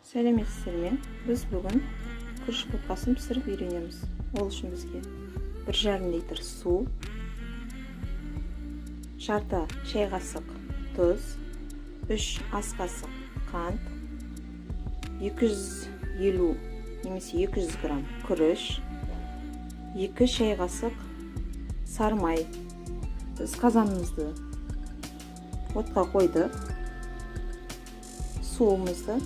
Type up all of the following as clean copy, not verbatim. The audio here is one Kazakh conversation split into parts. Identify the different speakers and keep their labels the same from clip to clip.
Speaker 1: Сәлеметсіздер ме? Біз бүгін күріш ботқасын пісіріп үйренеміз. Ол үшін бізге 1,5 литр су, жарты шай қасық тұз, 3 ас қасық қант, 250 немесе 200 грамм күріш, 2 шай қасық сары май. Біз қазанымызды отқа қойдық. Суымызды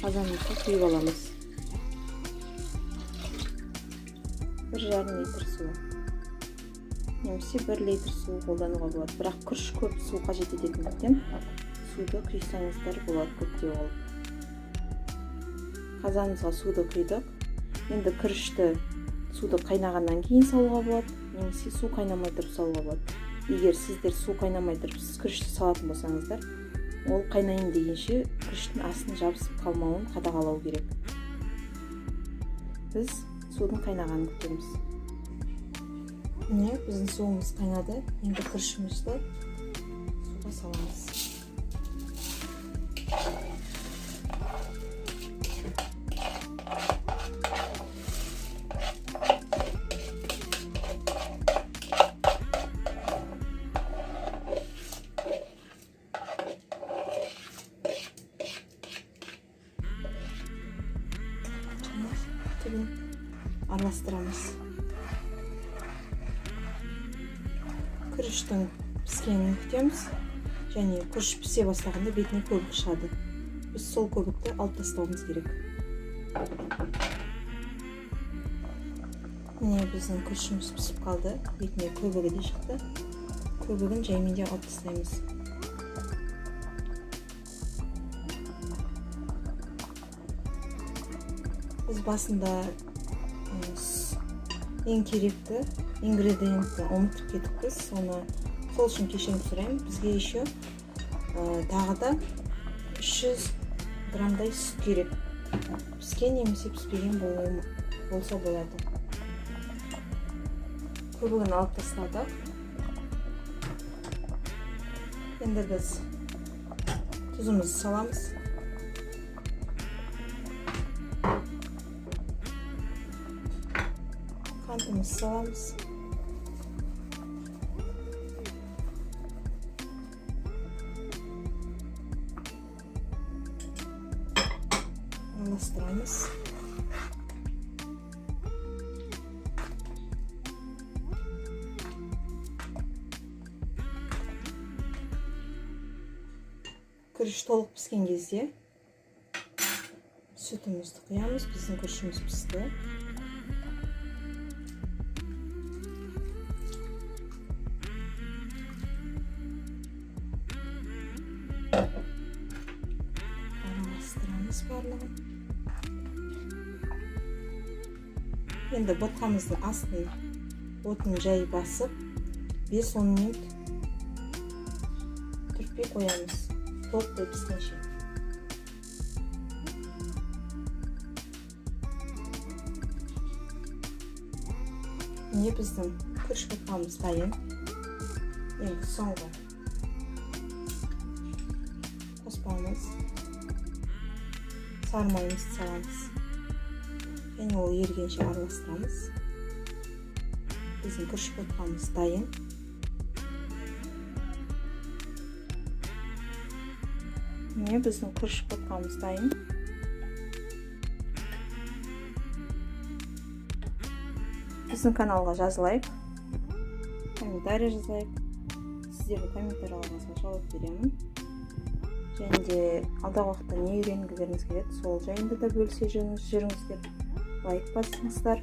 Speaker 1: қазанымызға құйып аламыз. 1,5 литр су немесе 1 литр су қолдануға болады. Бірақ күріш көп су қажет ететіндіктен суды құйсаңыздар болады көптеу алып. Қазанымызға суды құйдық. Енді күрішті суды қайнағаннан кейін салуға болады, немесе су қайнамай тұрып салуға болады. Егер сіздер су қайнамай тұрып күрішті салатын болсаңыздар, ол қайнайын дегенше күріштің астын жабысып қалмауын қадағалау керек. Біз судың қайнағанын күтеміз. Міне, біздің суымыз қайнады. Енді күрішімізді суға саламыз. Түбін араластырамыз. Күріштің піскенін күтеміз, және күріш пісе бастағанда бетіне көбік шығады. Біз сол көбікті алып тастауымыз керек. Міне біздің күрішіміз пісіп қалды, бетіне көбігі де шықты. Көбігін жаймен де алып тастаймыз. Біз басында ең керекті ингредиентті ұмытып кетіппіз. Сол үшін кешірім сұраймын. Бізге еще тағы да 300 граммдай сүт керек. Піскен немесе піспеген болса болады. Көбігін алып тастадық. Енді біз тұзымызды саламыз. Қантымызды саламыз. Араластырамыз. Күріш толық піскен кезде сүтімізді құямыз. Біздің күрішіміз пісті. Араластырамыз барлығын. Енді ботқамыздың астын отын жай басып 5-10 минут түртпей қоямыз. Толықтай піскенше. Міне біздің күріш ботқамыз дайын. Енді соңғы қоспамыз, сары майымызды саламыз. Және ол ерігенше араластырамыз. Біздің күріш ботқамыз дайын. Міне біздің күріш ботқамыз дайын. Біздің каналға жазылайық, комментарий жазылайық. Сіздердің комментарияларыңызға жауап беремін. Және де алдағы уақытта не үйренгілеріңіз келеді, сол жайында да бөлісе жүріңіздер. Лайк басыңыздар.